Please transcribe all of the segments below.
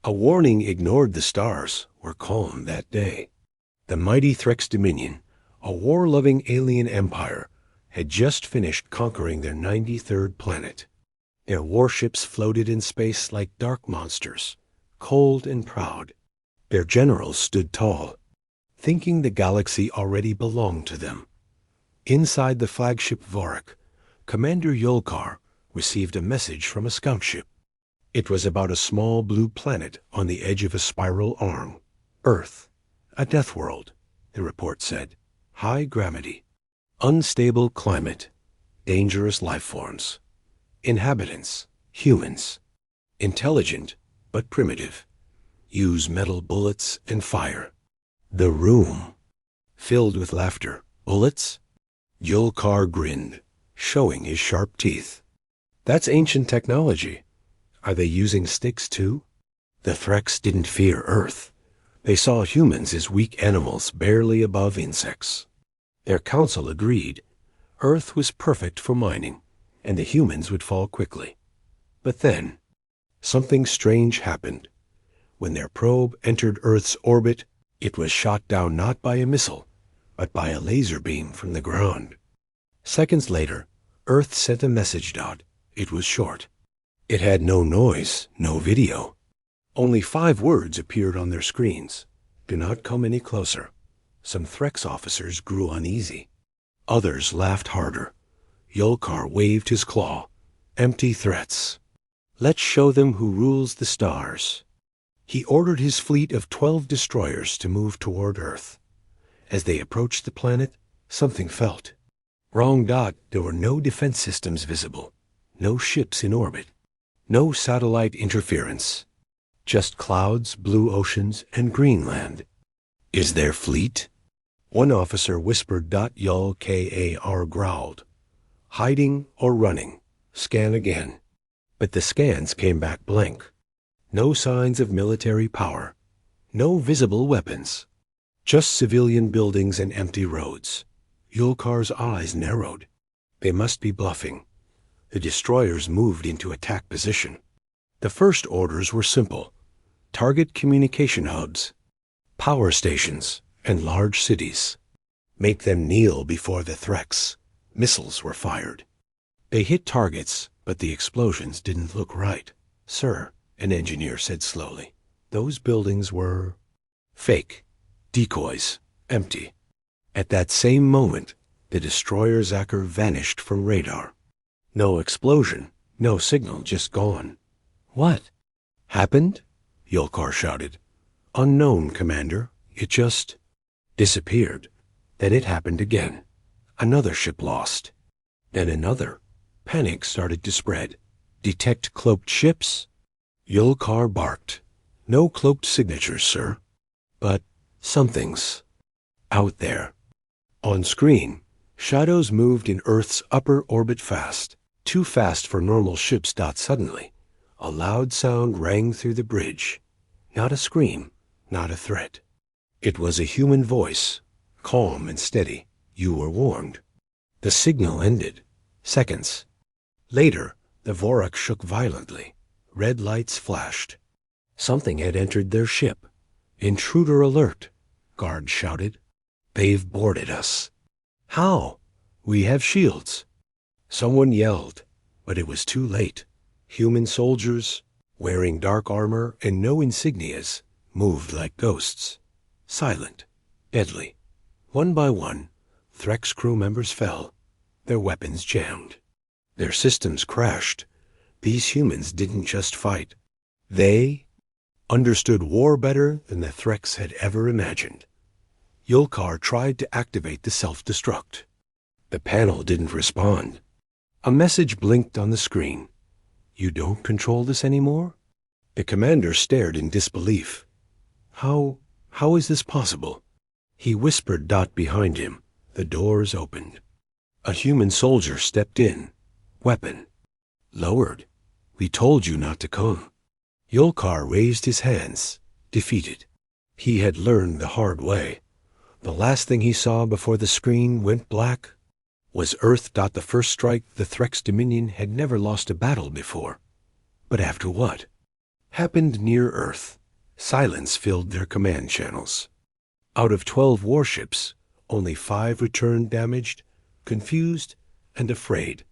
A warning ignored. The stars were calm that day. The mighty Threx Dominion, a war-loving alien empire, had just finished conquering their 93rd planet. Their warships floated in space like dark monsters, cold and proud. Their generals stood tall, thinking the galaxy already belonged to them. Inside the flagship Vorak, Commander Yolkar received a message from a scout ship. It was about a small blue planet on the edge of a spiral arm. Earth, a death world, the report said. High gravity, unstable climate, dangerous life forms. Inhabitants, humans. Intelligent, but primitive. Use metal bullets and fire. The room filled with laughter. Bullets? Yolkar grinned, showing his sharp teeth. That's ancient technology. Are they using sticks too? The Threx didn't fear Earth. They saw humans as weak animals barely above insects. Their council agreed. Earth was perfect for mining, and the humans would fall quickly. But then, something strange happened. When their probe entered Earth's orbit, it was shot down not by a missile, but by a laser beam from the ground. Seconds later, Earth sent a message. It was short. It had no noise, no video. Only 5 words appeared on their screens. Do not come any closer. Some Threx officers grew uneasy. Others laughed harder. Yolkar waved his claw. Empty threats. Let's show them who rules the stars. He ordered his fleet of 12 destroyers to move toward Earth. As they approached the planet, something felt wrong. There were no defense systems visible, no ships in orbit, no satellite interference. Just clouds, blue oceans, and green land. Is there fleet? One officer whispered. Yolkar growled. Hiding or running. Scan again. But the scans came back blank. No signs of military power. No visible weapons. Just civilian buildings and empty roads. Yolkar's eyes narrowed. They must be bluffing. The destroyers moved into attack position. The first orders were simple. Target communication hubs, power stations, and large cities. Make them kneel before the Threx. Missiles were fired. They hit targets, but the explosions didn't look right. Sir, an engineer said slowly, those buildings were fake, decoys, empty. At that same moment, the destroyer Zacher vanished from radar. No explosion, no signal, just gone. What happened? Yolkar shouted. Unknown, Commander. It just disappeared. Then it happened again. Another ship lost. Then another. Panic started to spread. Detect cloaked ships? Yolkar barked. No cloaked signatures, sir. But something's out there. On screen, shadows moved in Earth's upper orbit fast. Too fast for normal ships. Suddenly, a loud sound rang through the bridge. Not a scream, not a threat. It was a human voice, calm and steady. You were warned. The signal ended. Seconds later, the Vorak shook violently. Red lights flashed. Something had entered their ship. Intruder alert, guards shouted. They've boarded us. How? We have shields. Someone yelled, but it was too late. Human soldiers, wearing dark armor and no insignias, moved like ghosts. Silent, deadly. One by one, Threx crew members fell, their weapons jammed. Their systems crashed. These humans didn't just fight. They understood war better than the Threx had ever imagined. Yolkar tried to activate the self-destruct. The panel didn't respond. A message blinked on the screen. You don't control this anymore? The commander stared in disbelief. How is this possible? He whispered. Behind him, the doors opened. A human soldier stepped in, weapon lowered. We told you not to come. Yolkar raised his hands, defeated. He had learned the hard way. The last thing he saw before the screen went black was Earth. The first strike, the Threx Dominion had never lost a battle before. But after what happened near Earth. Silence filled their command channels. Out of 12 warships, only 5 returned damaged, confused, and afraid.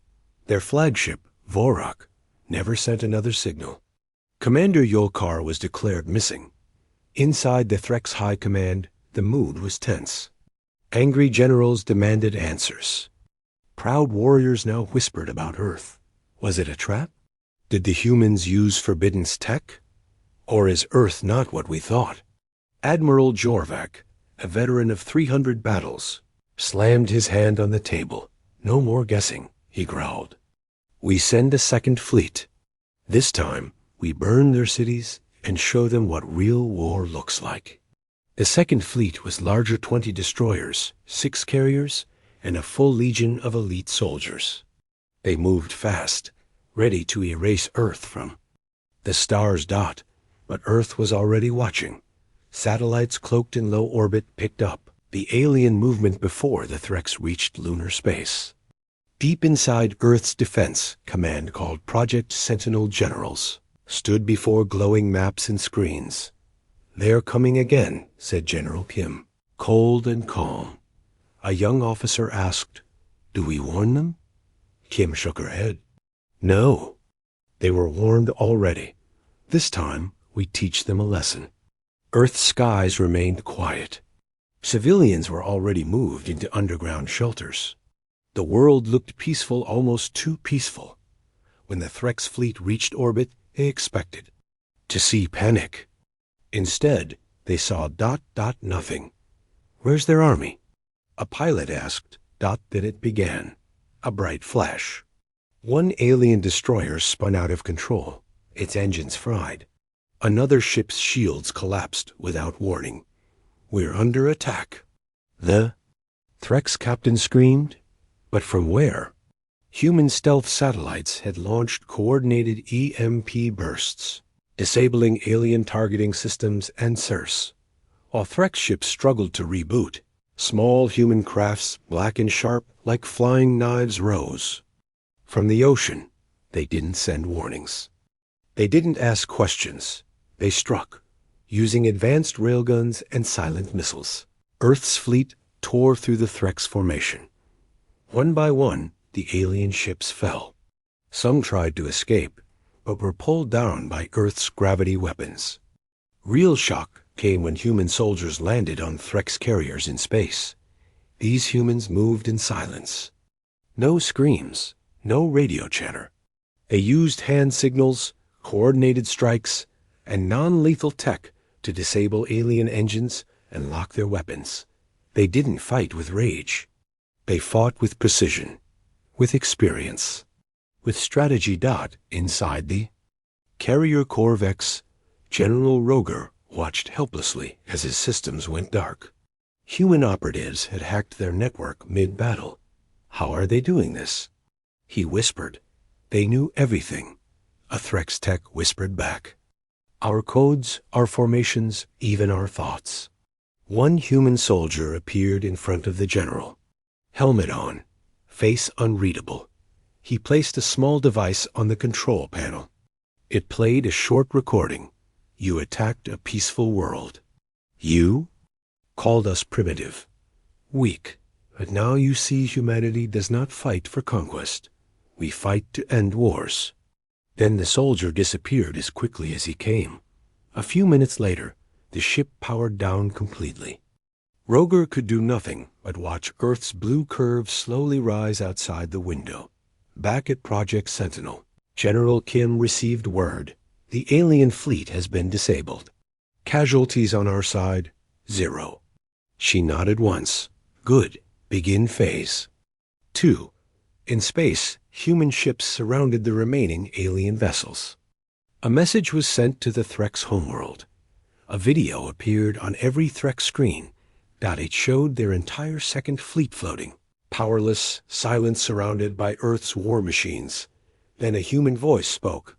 Their flagship, Vorak, never sent another signal. Commander Yolkar was declared missing. Inside the Threx High Command, the mood was tense. Angry generals demanded answers. Proud warriors now whispered about Earth. Was it a trap? Did the humans use Forbidden's tech? Or is Earth not what we thought? Admiral Jorvak, a veteran of 300 battles, slammed his hand on the table. No more guessing, he growled. We send a second fleet. This time, we burn their cities and show them what real war looks like. The second fleet was larger 20 destroyers, 6 carriers, and a full legion of elite soldiers. They moved fast, ready to erase Earth from the stars. But Earth was already watching. Satellites cloaked in low orbit picked up the alien movement before the Threx reached lunar space. Deep inside Earth's defense, command called Project Sentinel generals stood before glowing maps and screens. "They're coming again," said General Kim, cold and calm. A young officer asked, "Do we warn them?" Kim shook her head. "No. They were warned already. This time, we teach them a lesson." Earth's skies remained quiet. Civilians were already moved into underground shelters. The world looked peaceful, almost too peaceful. When the Threx fleet reached orbit, they expected to see panic. Instead, they saw nothing. "Where's their army?" A pilot asked. Then it began. A bright flash. One alien destroyer spun out of control, its engines fried. Another ship's shields collapsed without warning. "We're under attack." The Threx captain screamed. But from where? Human stealth satellites had launched coordinated EMP bursts, disabling alien targeting systems and SIRS. While Threx ships struggled to reboot, small human crafts, black and sharp like flying knives, rose. From the ocean, they didn't send warnings. They didn't ask questions. They struck, using advanced railguns and silent missiles. Earth's fleet tore through the Threx formation. One by one, the alien ships fell. Some tried to escape, but were pulled down by Earth's gravity weapons. Real shock came when human soldiers landed on Threx carriers in space. These humans moved in silence. No screams, no radio chatter. They used hand signals, coordinated strikes, and non-lethal tech to disable alien engines and lock their weapons. They didn't fight with rage. They fought with precision, with experience, with strategy. Inside the carrier Corvex, General Roger watched helplessly as his systems went dark. Human operatives had hacked their network mid-battle. How are they doing this? He whispered. They knew everything. A Threx tech whispered back. Our codes, our formations, even our thoughts. One human soldier appeared in front of the general. Helmet on, face unreadable. He placed a small device on the control panel. It played a short recording. You attacked a peaceful world. You called us primitive, weak. But now you see humanity does not fight for conquest. We fight to end wars. Then the soldier disappeared as quickly as he came. A few minutes later, the ship powered down completely. Roger could do nothing but watch Earth's blue curve slowly rise outside the window. Back at Project Sentinel, General Kim received word. The alien fleet has been disabled. Casualties on our side, 0. She nodded once. Good. Begin phase. 2. In space, human ships surrounded the remaining alien vessels. A message was sent to the Threx homeworld. A video appeared on every Threx screen. It showed their entire second fleet floating, powerless, silent, surrounded by Earth's war machines. Then a human voice spoke.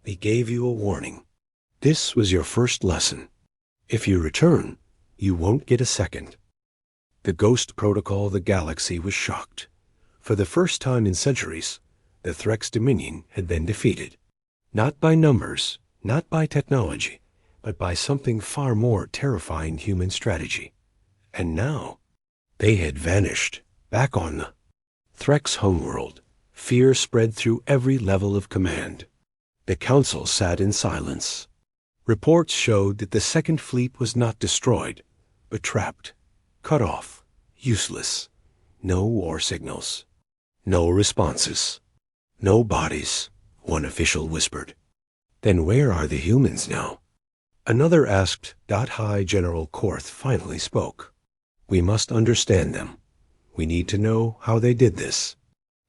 "We gave you a warning. This was your first lesson. If you return, you won't get a second." The Ghost Protocol of the galaxy was shocked. For the first time in centuries, the Threx Dominion had been defeated. Not by numbers, not by technology, but by something far more terrifying: human strategy. And now, they had vanished, back on the Threx homeworld. Fear spread through every level of command. The council sat in silence. Reports showed that the Second Fleet was not destroyed, but trapped, cut off, useless. No war signals, no responses, no bodies, one official whispered. Then where are the humans now? Another asked. High General Korth finally spoke. We must understand them. We need to know how they did this.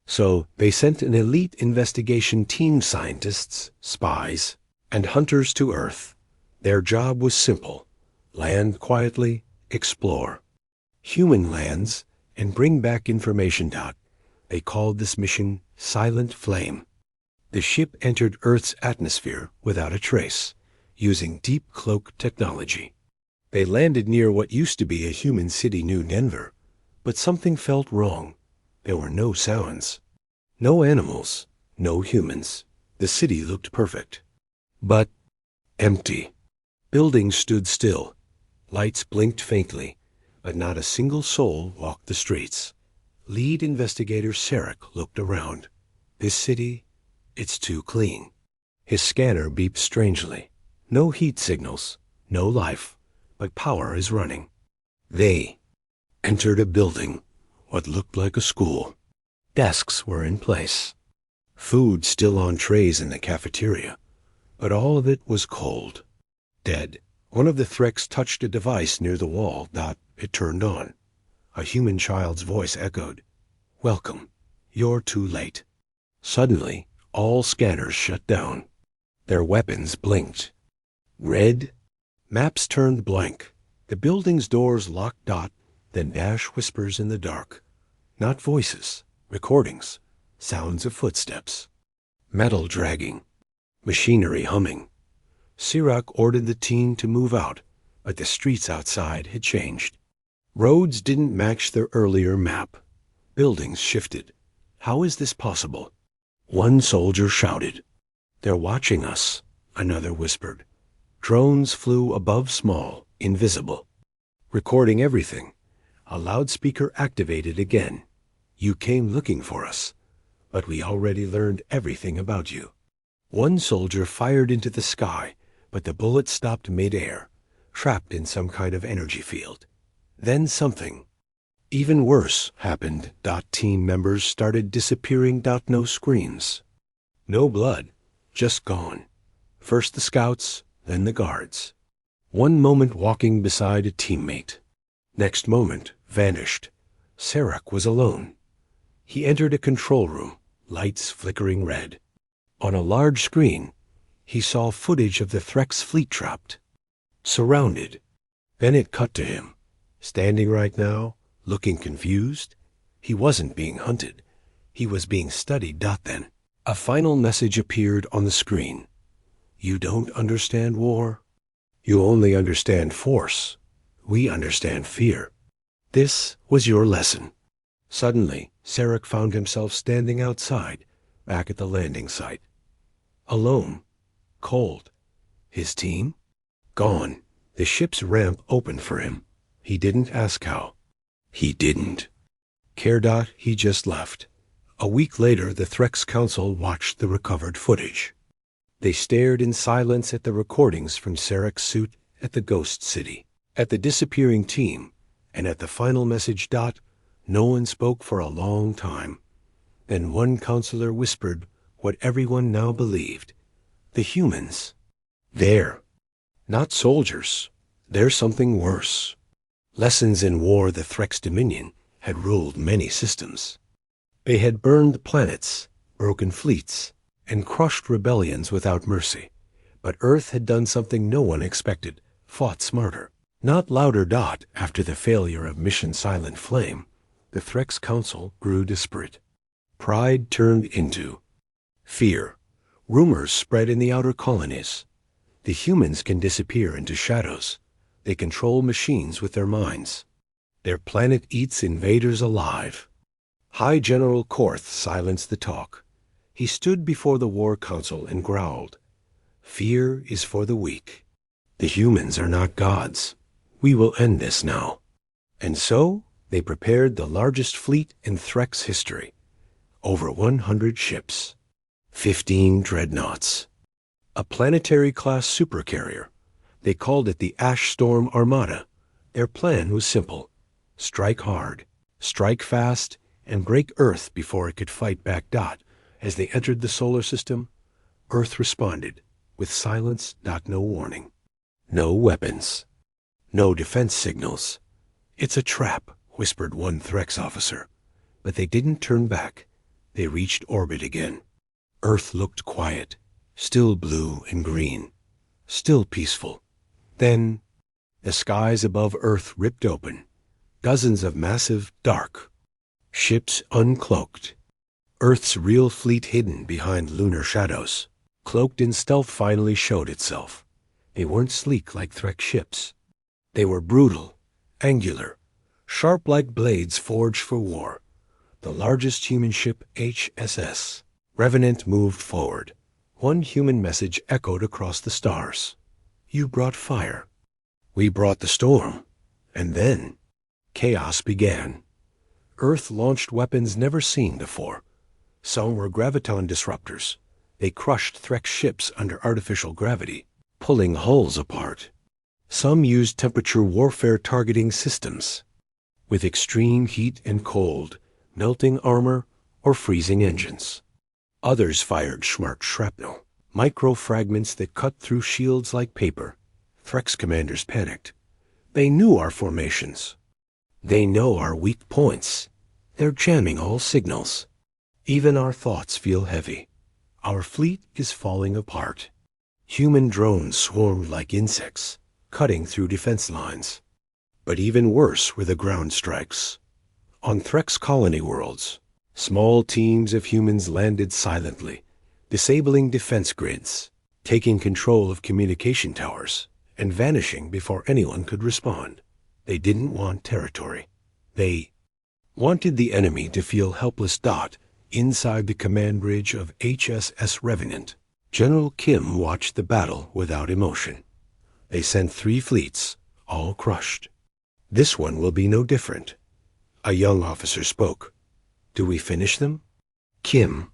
So they sent an elite investigation team, scientists, spies, and hunters to Earth. Their job was simple: land quietly, explore human lands, and bring back information. They called this mission Silent Flame. The ship entered Earth's atmosphere without a trace, using deep cloak technology. They landed near what used to be a human city, New Denver, but something felt wrong. There were no sounds, no animals, no humans. The city looked perfect, but empty. Buildings stood still. Lights blinked faintly, but not a single soul walked the streets. Lead investigator Sarek looked around. This city, it's too clean. His scanner beeped strangely. No heat signals, no life, but power is running. They entered a building, what looked like a school. Desks were in place. Food still on trays in the cafeteria, but all of it was cold, dead. One of the Threx touched a device near the wall. It turned on. A human child's voice echoed, "Welcome. You're too late." Suddenly, all scanners shut down. Their weapons blinked. Red. Maps turned blank. The building's doors locked. Then Dash whispers in the dark. Not voices, recordings, sounds of footsteps. Metal dragging. Machinery humming. Sirach ordered the team to move out, but the streets outside had changed. Roads didn't match their earlier map. Buildings shifted. How is this possible? One soldier shouted. "They're watching us," another whispered. Drones flew above, small, invisible, recording everything. A loudspeaker activated again. "You came looking for us, but we already learned everything about you." One soldier fired into the sky, but the bullet stopped mid-air, trapped in some kind of energy field. Then something even worse happened. Team members started disappearing. No screams, no blood, just gone. First the scouts, then the guards. One moment walking beside a teammate. Next moment, vanished. Sarek was alone. He entered a control room, lights flickering red. On a large screen, he saw footage of the Threx fleet trapped, surrounded. Then it cut to him, standing right now, looking confused. He wasn't being hunted. He was being studied. Then a final message appeared on the screen. "You don't understand war. You only understand force. We understand fear. This was your lesson." Suddenly, Sarek found himself standing outside, back at the landing site. Alone, cold. His team? Gone. The ship's ramp opened for him. He didn't ask how. He didn't care. He just left. A week later, the Threx Council watched the recovered footage. They stared in silence at the recordings from Sarek's suit at the Ghost City, at the disappearing team, and at the final message. No one spoke for a long time. Then one counselor whispered what everyone now believed. The humans. They're not soldiers. They're something worse. Lessons in war. The Threx Dominion had ruled many systems. They had burned planets, broken fleets, and crushed rebellions without mercy. But Earth had done something no one expected, fought smarter, not louder. After the failure of Mission Silent Flame, the Threx Council grew desperate. Pride turned into fear. Rumors spread in the outer colonies. The humans can disappear into shadows. They control machines with their minds. Their planet eats invaders alive. High General Korth silenced the talk. He stood before the War Council and growled, Fear is for the weak. The humans are not gods. We will end this now. And so they prepared the largest fleet in Threx history. Over 100 ships, 15 dreadnoughts, a planetary-class supercarrier. They called it the Ash Storm Armada. Their plan was simple: strike hard, strike fast, and break Earth before it could fight back. As they entered the solar system, Earth responded with silence, no warning. No weapons, no defense signals. "It's a trap," whispered one Threx officer. But they didn't turn back. They reached orbit again. Earth looked quiet, still blue and green, still peaceful. Then the skies above Earth ripped open. Dozens of massive, dark ships uncloaked. Earth's real fleet hidden behind lunar shadows. Cloaked in stealth finally showed itself. They weren't sleek like Threx ships. They were brutal, angular, sharp like blades forged for war. The largest human ship, HSS Revenant, moved forward. One human message echoed across the stars. "You brought fire. We brought the storm." And then chaos began. Earth launched weapons never seen before. Some were graviton disruptors. They crushed Threx ships under artificial gravity, pulling hulls apart. Some used temperature warfare targeting systems, with extreme heat and cold, melting armor or freezing engines. Others fired smart shrapnel, micro-fragments that cut through shields like paper. Threx commanders panicked. They knew our formations. They know our weak points. They're jamming all signals. Even our thoughts feel heavy. Our fleet is falling apart. Human drones swarmed like insects, cutting through defense lines. But even worse were the ground strikes. On Threx colony worlds, small teams of humans landed silently, disabling defense grids, taking control of communication towers, and vanishing before anyone could respond. They didn't want territory. They wanted the enemy to feel helpless. Inside the command bridge of HSS Revenant, General Kim watched the battle without emotion. They sent 3 fleets, all crushed. "This one will be no different." A young officer spoke. "Do we finish them?" Kim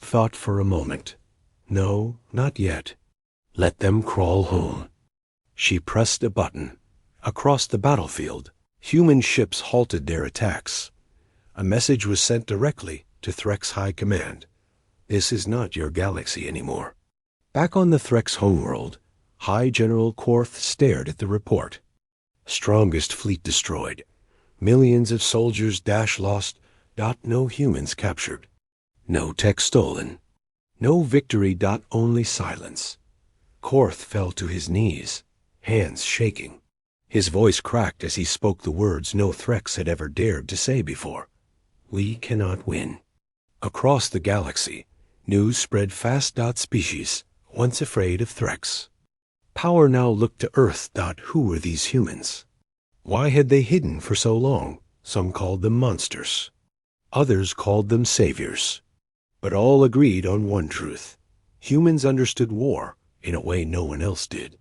thought for a moment. "No, not yet. Let them crawl home." She pressed a button. Across the battlefield, human ships halted their attacks. A message was sent directly to Threx High Command. "This is not your galaxy anymore." Back on the Threx homeworld, High General Quarth stared at the report. Strongest fleet destroyed. Millions of soldiers lost. No humans captured. No tech stolen. No victory. Only silence. Quarth fell to his knees, hands shaking. His voice cracked as he spoke the words no Threx had ever dared to say before. "We cannot win." Across the galaxy, news spread fast. Species, once afraid of Threx. Power now looked to Earth. Who were these humans? Why had they hidden for so long? Some called them monsters. Others called them saviors. But all agreed on one truth. Humans understood war in a way no one else did.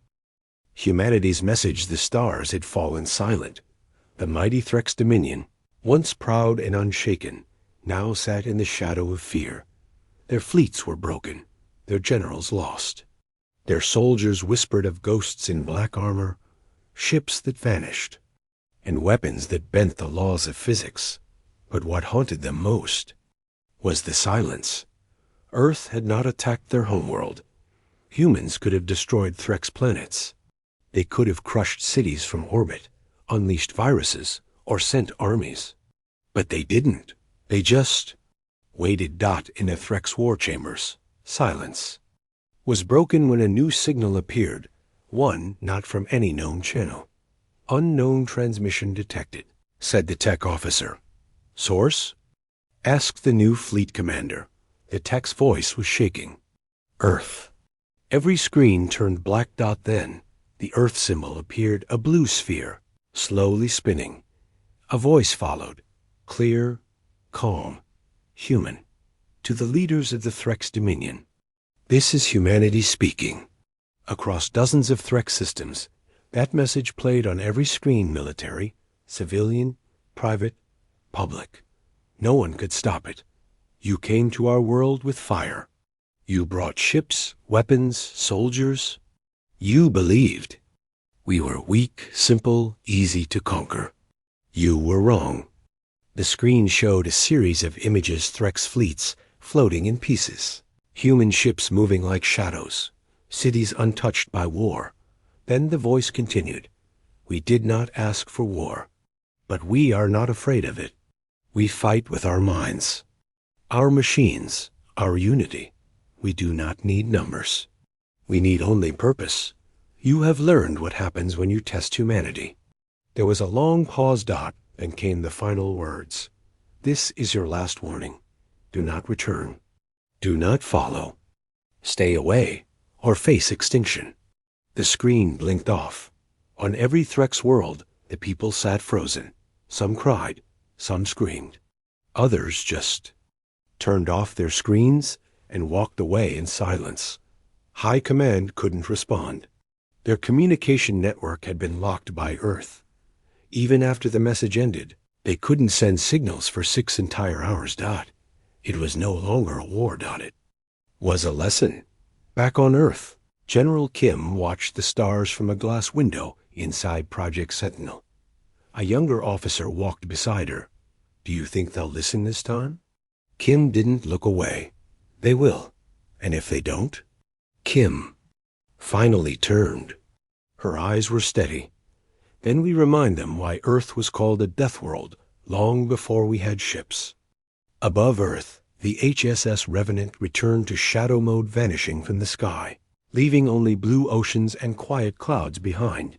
Humanity's message, the stars, had fallen silent. The mighty Threx Dominion, once proud and unshaken, now sat in the shadow of fear. Their fleets were broken, their generals lost. Their soldiers whispered of ghosts in black armor, ships that vanished, and weapons that bent the laws of physics. But what haunted them most was the silence. Earth had not attacked their homeworld. Humans could have destroyed Threx planets. They could have crushed cities from orbit, unleashed viruses, or sent armies. But they didn't. They just waited. In the Threx war chambers, silence was broken when a new signal appeared, one not from any known channel. "Unknown transmission detected," said the tech officer. "Source?" asked the new fleet commander. The tech's voice was shaking. "Earth." Every screen turned black. Then the Earth symbol appeared, a blue sphere, slowly spinning. A voice followed, clear, calm, human. "To the leaders of the Threx Dominion, this is humanity speaking. Across dozens of Threx systems, that message played on every screen: military, civilian, private, public. No one could stop it. You came to our world with fire. You brought ships, weapons, soldiers. You believed. We were weak, simple, easy to conquer. You were wrong. The screen showed a series of images: Threx fleets floating in pieces, human ships moving like shadows, cities untouched by war. Then the voice continued. We did not ask for war, but we are not afraid of it. We fight with our minds, our machines, our unity. We do not need numbers. We need only purpose. You have learned what happens when you test humanity. There was a long pause. And came the final words. This is your last warning. Do not return. Do not follow. Stay away or face extinction. The screen blinked off. On every Threx world, the people sat frozen. Some cried, some screamed. Others just turned off their screens and walked away in silence. High Command couldn't respond. Their communication network had been locked by Earth. Even after the message ended, they couldn't send signals for 6 entire hours. It was no longer a war. It was a lesson. Back on Earth, General Kim watched the stars from a glass window inside Project Sentinel. A younger officer walked beside her. Do you think they'll listen this time? Kim didn't look away. They will. And if they don't? Kim finally turned. Her eyes were steady. Then we remind them why Earth was called a death world long before we had ships. Above Earth, the HSS Revenant returned to shadow mode, vanishing from the sky, leaving only blue oceans and quiet clouds behind.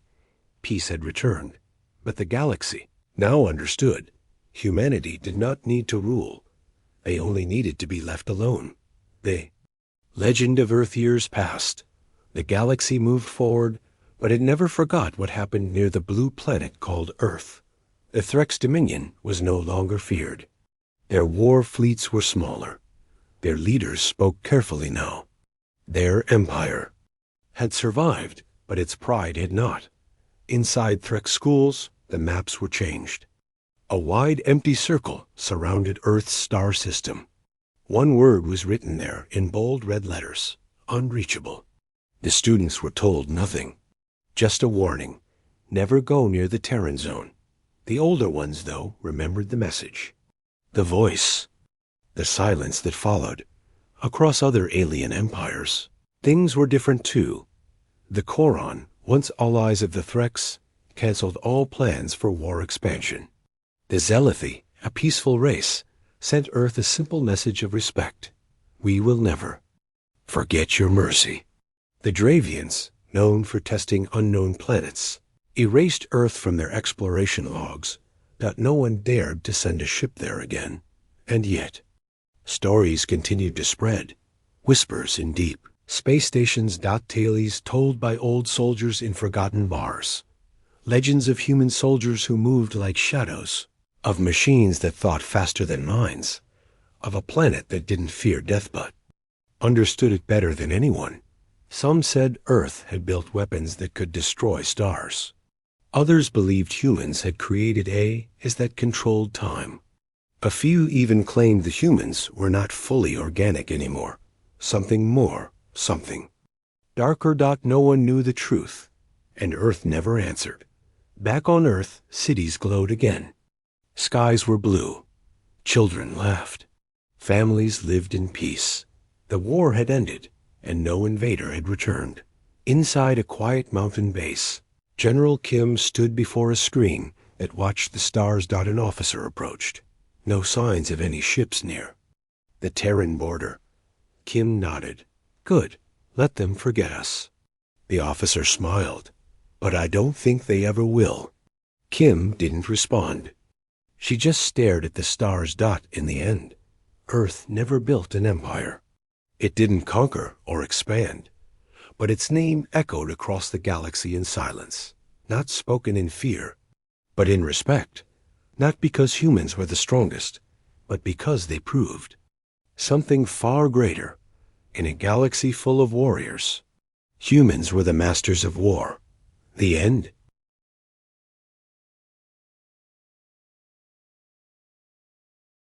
Peace had returned, but the galaxy now understood. Humanity did not need to rule. They only needed to be left alone. The legend of Earth years passed. The galaxy moved forward, but it never forgot what happened near the blue planet called Earth. The Threx Dominion was no longer feared. Their war fleets were smaller. Their leaders spoke carefully now. Their empire had survived, but its pride had not. Inside Threx schools, the maps were changed. A wide, empty circle surrounded Earth's star system. One word was written there in bold red letters: unreachable. The students were told nothing. Just a warning. Never go near the Terran zone. The older ones, though, remembered the message. The voice. The silence that followed. Across other alien empires, things were different too. The Choron, once allies of the Threx, canceled all plans for war expansion. The Zealothi, a peaceful race, sent Earth a simple message of respect. We will never forget your mercy. The Dravians, known for testing unknown planets, erased Earth from their exploration logs, that no one dared to send a ship there again. And yet, stories continued to spread, whispers in deep space stations. Tales told by old soldiers in forgotten bars, legends of human soldiers who moved like shadows, of machines that thought faster than minds, of a planet that didn't fear death but understood it better than anyone. Some said Earth had built weapons that could destroy stars. Others believed humans had created as that controlled time. A few even claimed the humans were not fully organic anymore. Something more, something darker. No one knew the truth, and Earth never answered. Back on Earth, cities glowed again. Skies were blue. Children laughed. Families lived in peace. The war had ended, and no invader had returned. Inside a quiet mountain base, General Kim stood before a screen that watched the stars. An officer approached. No signs of any ships near. The Terran border. Kim nodded. Good. Let them forget us. The officer smiled. But I don't think they ever will. Kim didn't respond. She just stared at the stars. In the end, Earth never built an empire. It didn't conquer or expand, but its name echoed across the galaxy in silence, not spoken in fear, but in respect, not because humans were the strongest, but because they proved something far greater. In a galaxy full of warriors, Humans were the masters of war. The end